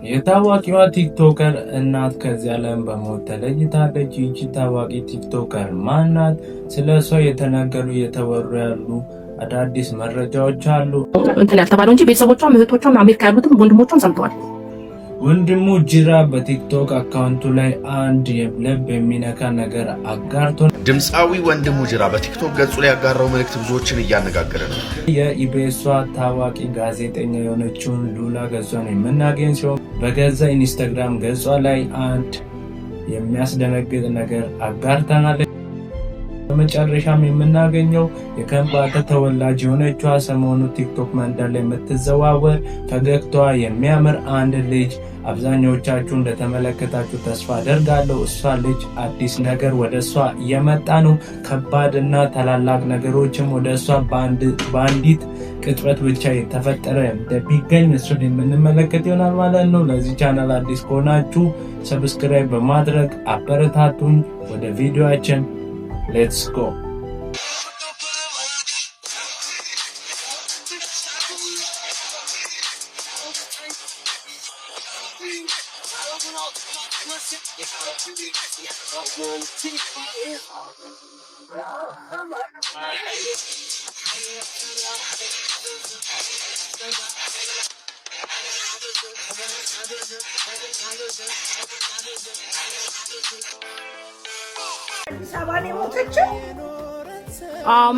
የታዋቂዋ ቲክቶከር እናት ከዚህ ዓለም በሞት ተለይታለች። ይህች ታዋቂ ቲክቶከር ማናት? ስለሷ የተነገሩ የተወሩ ያሉ አዳዲስ መረጃዎች አሉ። እንትን ያልተባለው እንጂ ቤተሰቦቿም እህቶቿም አሜሪካ ያሉትም ወንድሞቿም ሰምተዋል። ወንድሙ ጅራ በቲክቶክ አካውንቱ ላይ አንድ ልብ የሚነካ ነገር አጋርቶ ድምፃዊ ወንድሙ ጅራ በቲክቶክ ገጹ ላይ ያጋራው መልእክት ብዙዎችን እያነጋገረ ነው። የኢቢኤሷ ታዋቂ ጋዜጠኛ የሆነችውን ሉላ ገጿን የምናገኝ ሲሆን በገዛ ኢንስታግራም ገጿ ላይ አንድ የሚያስደነግጥ ነገር አጋርተናል። በመጨረሻም የምናገኘው የከምባታ ተወላጅ የሆነችዋ ሰሞኑ ቲክቶክ መንደር ላይ የምትዘዋወር ፈገግታዋ የሚያምር አንድ ልጅ አብዛኛዎቻችሁ እንደተመለከታችሁ ተስፋ አደርጋለሁ። እሷ ልጅ አዲስ ነገር ወደ እሷ እየመጣ ነው። ከባድና ታላላቅ ነገሮችም ወደ እሷ በአንዲት ቅጽበት ብቻ የተፈጠረ እንደሚገኝ እሱን የምንመለከት ይሆናል ማለት ነው። ለዚህ ቻናል አዲስ ከሆናችሁ ሰብስክራይብ በማድረግ አበረታቱኝ። ወደ ቪዲዮአችን Let's go.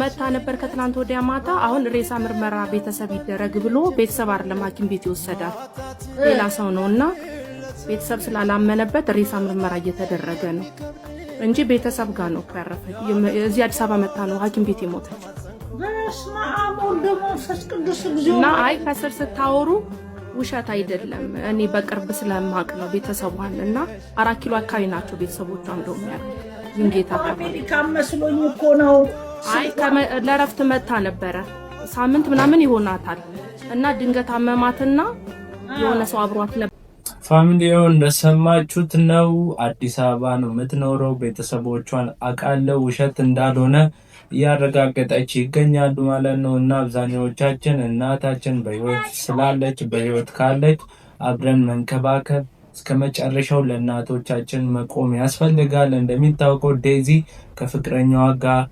መታ ነበር ከትናንት ወዲያ ማታ። አሁን ሬሳ ምርመራ ቤተሰብ ይደረግ ብሎ ቤተሰብ አይደለም ሐኪም ቤት ይወሰዳል ሌላ ሰው ነውና ቤተሰብ ስላላመነበት ሬሳ ምርመራ እየተደረገ ነው እንጂ ቤተሰብ ጋር ነው ያረፈች። እዚህ አዲስ አበባ መታ ነው ሐኪም ቤት የሞተች። እና አይ ከስር ስታወሩ ውሸት አይደለም። እኔ በቅርብ ስለማቅ ነው ቤተሰቧን እና 4 ኪሎ አካባቢ ናቸው ቤተሰቦቿ እንደውም ያለው ዝንጌታ አሜሪካ መስሎኝ እኮ ነው። አይ ለረፍት መታ ነበረ ሳምንት ምናምን ይሆናታል እና ድንገት አመማትና የሆነ ሰው አብሯት ነበር። ፋሚሊው እንደሰማችሁት ነው። አዲስ አበባ ነው የምትኖረው። ቤተሰቦቿን አቃለው ውሸት እንዳልሆነ እያረጋገጠች ይገኛሉ ማለት ነው። እና አብዛኛዎቻችን እናታችን በህይወት ስላለች በህይወት ካለች አብረን መንከባከብ እስከ መጨረሻው ለእናቶቻችን መቆም ያስፈልጋል። እንደሚታወቀው ዴዚ ከፍቅረኛዋ ጋር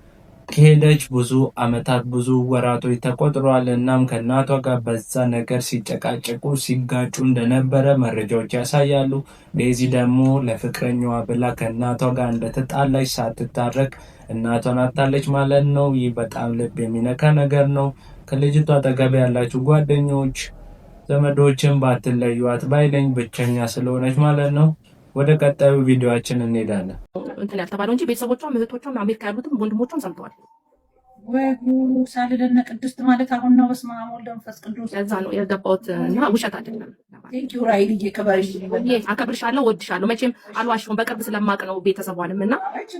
ከሄደች ብዙ አመታት ብዙ ወራቶች ተቆጥሯል። እናም ከእናቷ ጋር በዛ ነገር ሲጨቃጨቁ ሲጋጩ እንደነበረ መረጃዎች ያሳያሉ። ዴዚ ደግሞ ለፍቅረኛዋ ብላ ከእናቷ ጋር እንደተጣላች ሳትታረቅ እናቷን አጣለች ማለት ነው። ይህ በጣም ልብ የሚነካ ነገር ነው። ከልጅቷ አጠገብ ያላችሁ ጓደኞች ዘመዶችን ባትለዩት ባይለኝ ብቸኛ ስለሆነች ማለት ነው። ወደ ቀጣዩ ቪዲዮአችን እንሄዳለን። እንትን ያልተባለው እንጂ ቤተሰቦቿም እህቶቿም አሜሪካ ያሉትም ወንድሞቿም ሰምተዋል። ወይ ጉድ! ሳልደነ ቅድስት ማለት አሁን ነው። በስመ አብ ወወልድ ወመንፈስ ቅዱስ። ለዛ ነው የገባሁት እና ውሸት አይደለም። ቴንክ ዩ ራይል እየከባሽ አከብርሻለሁ፣ ወድሻለሁ። መቼም አልዋሽም በቅርብ ስለማቅ ነው ቤተሰቧንም እና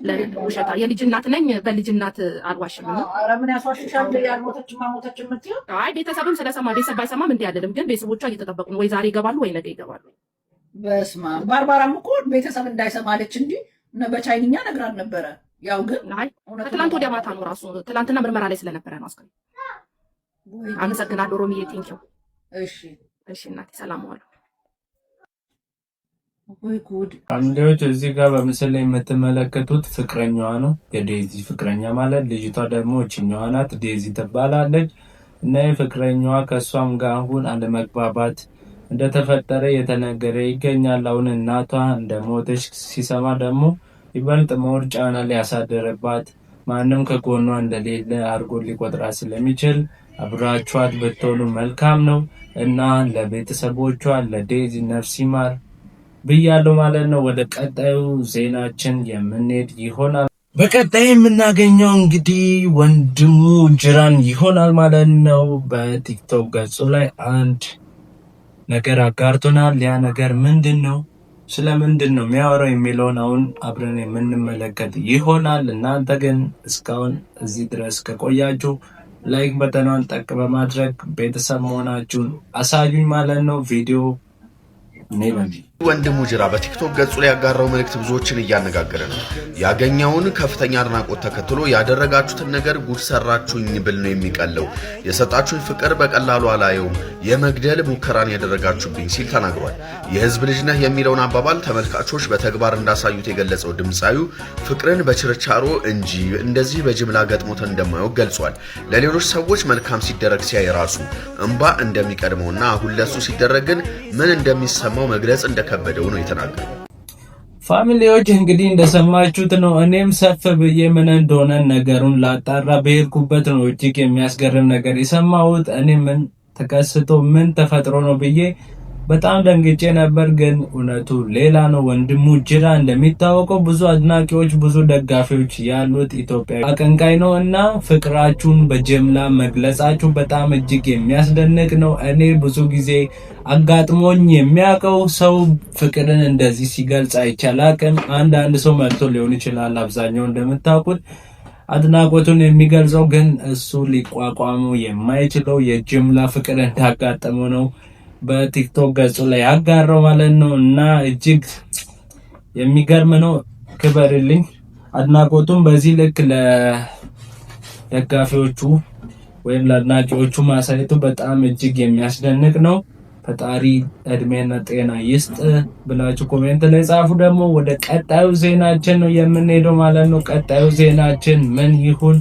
ለውሸታ የልጅ እናት ነኝ በልጅ እናት አልዋሽም ነው። ኧረ ምን ያስዋሽሻል? ያልሞተች ማሞተች የምትይው አይ ቤተሰብም ስለሰማ ቤተሰብ ባይሰማም እንዲህ አይደለም። ግን ቤተሰቦቿ እየተጠበቁ ነው። ወይ ዛሬ ይገባሉ ወይ ነገ ይገባሉ። በስመ አብ ባርባራም እኮ ቤተሰብ እንዳይሰማለች እንጂ በቻይንኛ ነግራን ነበረ። ያው ግን ከትላንት ወዲያ ማታ ነው ራሱ ትላንትና ምርመራ ላይ ስለነበረ ነው። አስከ አመሰግናለሁ ሮሚዬ ቴንኪው። እሺ እናቴ ሰላም ዋሉ። ወይ ጉድ! አንዴዎች እዚህ ጋር በምስል ላይ የምትመለከቱት ፍቅረኛዋ ነው። የዴዚ ፍቅረኛ ማለት ልጅቷ ደግሞ እችኛዋ ናት። ዴዚ ትባላለች እና የፍቅረኛዋ ከሷም ጋር አሁን አለመግባባት እንደተፈጠረ የተነገረ ይገኛል። አሁን እናቷ እንደሞተች ሲሰማ ደግሞ ይበልጥ ሞር ጫና ሊያሳደረባት ማንም ከጎኗ እንደሌለ አድርጎ ሊቆጥራት ስለሚችል አብራቿት ብትሆኑ መልካም ነው እና ለቤተሰቦቿ ለዴዚ ነፍስ ይማር ብያለሁ ማለት ነው። ወደ ቀጣዩ ዜናችን የምንሄድ ይሆናል። በቀጣይ የምናገኘው እንግዲህ ወንድሙ ጅራን ይሆናል ማለት ነው። በቲክቶክ ገጹ ላይ አንድ ነገር አጋርቶናል። ያ ነገር ምንድን ነው? ስለምንድን ነው የሚያወራው የሚለውን አሁን አብረን የምንመለከት ይሆናል። እናንተ ግን እስካሁን እዚህ ድረስ ከቆያችሁ ላይክ በተኗን ጠቅ በማድረግ ቤተሰብ መሆናችሁን አሳዩኝ ማለት ነው። ቪዲዮ ወንድሙ ጅራ በቲክቶክ ገጹ ላይ ያጋራው መልእክት ብዙዎችን እያነጋገረ ነው። ያገኘውን ከፍተኛ አድናቆት ተከትሎ ያደረጋችሁትን ነገር ጉድ ሰራችሁኝ ብል ነው የሚቀለው። የሰጣችሁኝ ፍቅር በቀላሉ አላየውም፣ የመግደል ሙከራን ያደረጋችሁብኝ ሲል ተናግሯል። የህዝብ ልጅ ነህ የሚለውን አባባል ተመልካቾች በተግባር እንዳሳዩት የገለጸው ድምጻዩ ፍቅርን በችርቻሮ እንጂ እንደዚህ በጅምላ ገጥሞት እንደማያውቅ ገልጿል። ለሌሎች ሰዎች መልካም ሲደረግ ሲያይ ራሱ እንባ እንደሚቀድመውና አሁን ለሱ ሲደረግ ግን ምን እንደሚሰማው መግለጽ እንደከበደው ነው የተናገረው። ፋሚሊዎች እንግዲህ እንደሰማችሁት ነው። እኔም ሰፍ ብዬ ምን እንደሆነ ነገሩን ላጣራ በሄድኩበት ነው እጅግ የሚያስገርም ነገር የሰማሁት። እኔ ምን ተከስቶ ምን ተፈጥሮ ነው ብዬ በጣም ደንግጬ ነበር፣ ግን እውነቱ ሌላ ነው። ወንድሙ ጅራ እንደሚታወቀው ብዙ አድናቂዎች ብዙ ደጋፊዎች ያሉት ኢትዮጵያዊ አቀንቃይ ነው እና ፍቅራችሁን በጅምላ መግለጻችሁ በጣም እጅግ የሚያስደንቅ ነው። እኔ ብዙ ጊዜ አጋጥሞኝ የሚያውቀው ሰው ፍቅርን እንደዚህ ሲገልጽ አይቻላቅም። አንዳንድ ሰው መጥቶ ሊሆን ይችላል። አብዛኛው እንደምታውቁት አድናቆቱን የሚገልጸው ግን እሱ ሊቋቋመው የማይችለው የጅምላ ፍቅር እንዳጋጠመው ነው በቲክቶክ ገጹ ላይ ያጋራው ማለት ነው። እና እጅግ የሚገርም ነው። ክበርልኝ። አድናቆቱን በዚህ ልክ ለደጋፊዎቹ ወይም ለአድናቂዎቹ ማሳየቱ በጣም እጅግ የሚያስደንቅ ነው። ፈጣሪ እድሜና ጤና ይስጥ ብላችሁ ኮሜንት ላይ ጻፉ። ደግሞ ወደ ቀጣዩ ዜናችን ነው የምንሄደው ማለት ነው። ቀጣዩ ዜናችን ምን ይሁን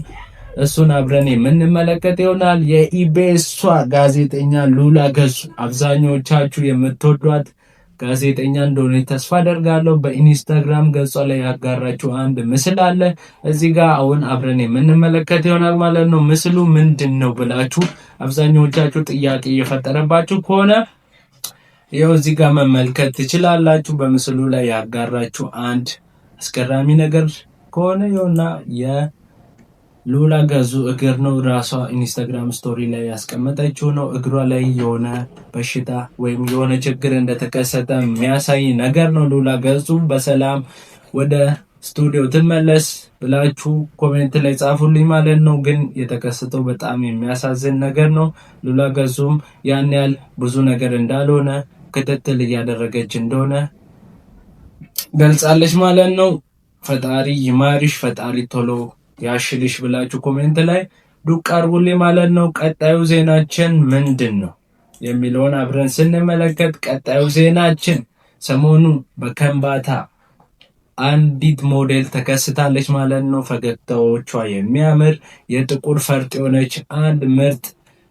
እሱን አብረን የምንመለከት ይሆናል። የኢቢኤሷ ጋዜጠኛ ሉላ ገዙ አብዛኞቻችሁ የምትወዷት ጋዜጠኛ እንደሆነ ተስፋ አደርጋለሁ። በኢንስታግራም ገጿ ላይ ያጋራችሁ አንድ ምስል አለ። እዚህ ጋር አሁን አብረን የምንመለከት ይሆናል ማለት ነው። ምስሉ ምንድነው ብላችሁ አብዛኞቻችሁ ጥያቄ እየፈጠረባችሁ ከሆነ ይኸው እዚህ ጋር መመልከት ትችላላችሁ። በምስሉ ላይ ያጋራችሁ አንድ አስገራሚ ነገር ከሆነ ይኸውና ሉላ ገዙ እግር ነው። ራሷ ኢንስታግራም ስቶሪ ላይ ያስቀመጠችው ነው። እግሯ ላይ የሆነ በሽታ ወይም የሆነ ችግር እንደተከሰተ የሚያሳይ ነገር ነው። ሉላ ገዙ በሰላም ወደ ስቱዲዮ ትመለስ ብላችሁ ኮሜንት ላይ ጻፉልኝ ማለት ነው። ግን የተከሰተው በጣም የሚያሳዝን ነገር ነው። ሉላ ገዙም ያን ያህል ብዙ ነገር እንዳልሆነ ክትትል እያደረገች እንደሆነ ገልጻለች ማለት ነው። ፈጣሪ ይማርሽ፣ ፈጣሪ ቶሎ ያሽልሽ ብላችሁ ኮሜንት ላይ ዱቅ አርጉልኝ ማለት ነው። ቀጣዩ ዜናችን ምንድን ነው የሚለውን አብረን ስንመለከት ቀጣዩ ዜናችን ሰሞኑ በከምባታ አንዲት ሞዴል ተከስታለች ማለት ነው። ፈገግታዎቿ የሚያምር የጥቁር ፈርጥ የሆነች አንድ ምርጥ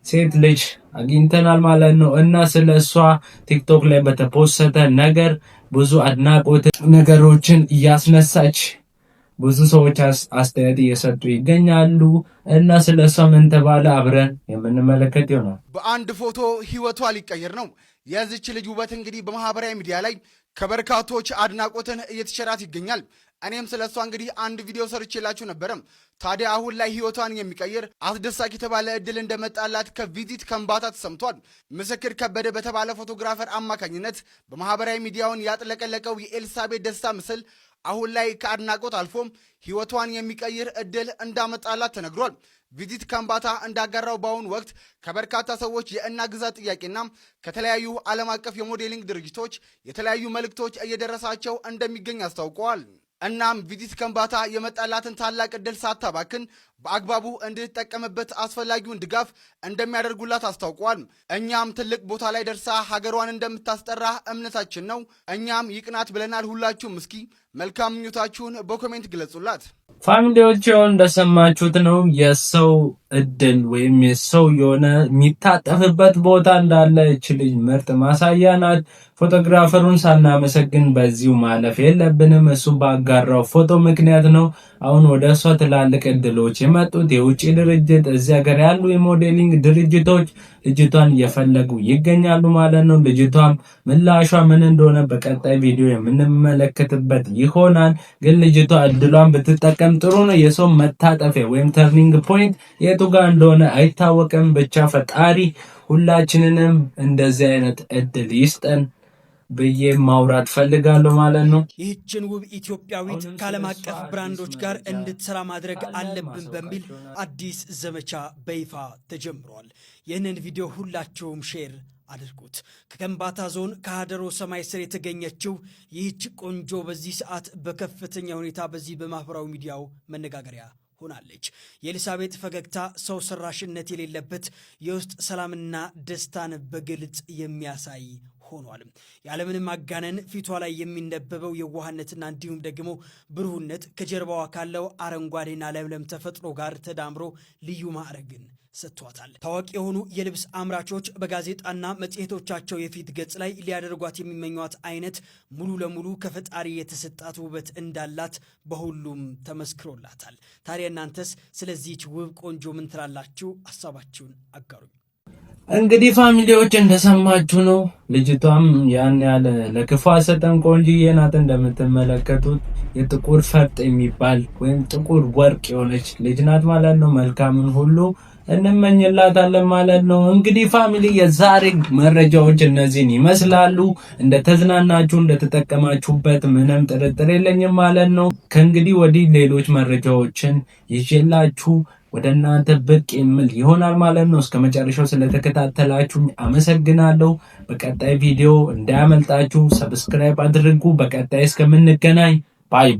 ሴት ልጅ አግኝተናል ማለት ነው እና ስለሷ ቲክቶክ ላይ በተፖሰተ ነገር ብዙ አድናቆት ነገሮችን እያስነሳች ብዙ ሰዎች አስተያየት እየሰጡ ይገኛሉ እና ስለሷ ምን ተባለ አብረን የምንመለከት ይሆናል። በአንድ ፎቶ ህይወቷ ሊቀየር ነው። የዚች ልጅ ውበት እንግዲህ በማህበራዊ ሚዲያ ላይ ከበርካቶች አድናቆትን እየተቸራት ይገኛል። እኔም ስለሷ እንግዲህ አንድ ቪዲዮ ሰርቼላችሁ ነበረም። ታዲያ አሁን ላይ ህይወቷን የሚቀይር አስደሳች የተባለ እድል እንደመጣላት ከቪዚት ከምባታ ተሰምቷል። ምስክር ከበደ በተባለ ፎቶግራፈር አማካኝነት በማህበራዊ ሚዲያውን ያጥለቀለቀው የኤልሳቤት ደስታ ምስል አሁን ላይ ከአድናቆት አልፎም ህይወቷን የሚቀይር እድል እንዳመጣላት ተነግሯል። ቪዚት ከምባታ እንዳጋራው በአሁኑ ወቅት ከበርካታ ሰዎች የእናግዛት ጥያቄና ከተለያዩ ዓለም አቀፍ የሞዴሊንግ ድርጅቶች የተለያዩ መልእክቶች እየደረሳቸው እንደሚገኝ አስታውቀዋል። እናም ቪዚት ከምባታ የመጣላትን ታላቅ እድል ሳታባክን በአግባቡ እንድትጠቀምበት አስፈላጊውን ድጋፍ እንደሚያደርጉላት አስታውቋል። እኛም ትልቅ ቦታ ላይ ደርሳ ሀገሯን እንደምታስጠራ እምነታችን ነው። እኛም ይቅናት ብለናል። ሁላችሁም እስኪ መልካም ምኞታችሁን በኮሜንት ግለጹላት። ፋሚሊዎች እንደሰማችሁት ነው። የሰው እድል ወይም የሰው የሆነ የሚታጠፍበት ቦታ እንዳለ እች ልጅ ምርጥ ማሳያ ናት። ፎቶግራፈሩን ሳናመሰግን በዚሁ ማለፍ የለብንም። እሱ ባጋራው ፎቶ ምክንያት ነው አሁን ወደ እሷ ትላልቅ እድሎች የመጡት። የውጭ ድርጅት እዚህ ሀገር ያሉ የሞዴሊንግ ድርጅቶች ልጅቷን እየፈለጉ ይገኛሉ ማለት ነው። ልጅቷም ምላሿ ምን እንደሆነ በቀጣይ ቪዲዮ የምንመለከትበት ይሆናል። ግን ልጅቷ እድሏን ብትጠቀም ጥሩ ነው። የሰው መታጠፊያ ወይም ተርኒንግ ፖይንት የቱ ጋር እንደሆነ አይታወቅም። ብቻ ፈጣሪ ሁላችንንም እንደዚህ አይነት እድል ይስጠን ብዬ ማውራት ፈልጋለሁ ማለት ነው። ይህችን ውብ ኢትዮጵያዊት ከዓለም አቀፍ ብራንዶች ጋር እንድትሰራ ማድረግ አለብን በሚል አዲስ ዘመቻ በይፋ ተጀምሯል። ይህንን ቪዲዮ ሁላችሁም ሼር አድርጉት። ከከምባታ ዞን ከሀደሮ ሰማይ ስር የተገኘችው ይህች ቆንጆ በዚህ ሰዓት በከፍተኛ ሁኔታ በዚህ በማህበራዊ ሚዲያው መነጋገሪያ ሆናለች። የኤልሳቤጥ ፈገግታ ሰው ሰራሽነት የሌለበት የውስጥ ሰላምና ደስታን በግልጽ የሚያሳይ ሆኗል። ያለምንም ማጋነን ፊቷ ላይ የሚነበበው የዋህነትና እንዲሁም ደግሞ ብሩህነት ከጀርባዋ ካለው አረንጓዴና ለምለም ተፈጥሮ ጋር ተዳምሮ ልዩ ማዕረግን ሰጥቷታል። ታዋቂ የሆኑ የልብስ አምራቾች በጋዜጣና መጽሔቶቻቸው የፊት ገጽ ላይ ሊያደርጓት የሚመኟት አይነት ሙሉ ለሙሉ ከፈጣሪ የተሰጣት ውበት እንዳላት በሁሉም ተመስክሮላታል። ታዲያ እናንተስ ስለዚህች ውብ ቆንጆ ምን ትላላችሁ? ሐሳባችሁን አጋሩኝ። እንግዲህ ፋሚሊዎች እንደሰማችሁ ነው። ልጅቷም ያን ያለ ለክፉ አሰጠን ቆንጆዬ ናት። እንደምትመለከቱት የጥቁር ፈርጥ የሚባል ወይም ጥቁር ወርቅ የሆነች ልጅ ናት ማለት ነው። መልካምን ሁሉ እንመኝላታለን ማለት ነው። እንግዲህ ፋሚሊ የዛሬ መረጃዎች እነዚህን ይመስላሉ። እንደተዝናናችሁ እንደተጠቀማችሁበት ምንም ጥርጥር የለኝም ማለት ነው። ከእንግዲህ ወዲህ ሌሎች መረጃዎችን ይዤላችሁ ወደ እናንተ ብቅ የሚል ይሆናል ማለት ነው። እስከ መጨረሻው ስለተከታተላችሁ አመሰግናለሁ። በቀጣይ ቪዲዮ እንዳያመልጣችሁ ሰብስክራይብ አድርጉ። በቀጣይ እስከምንገናኝ ባይ ባይ።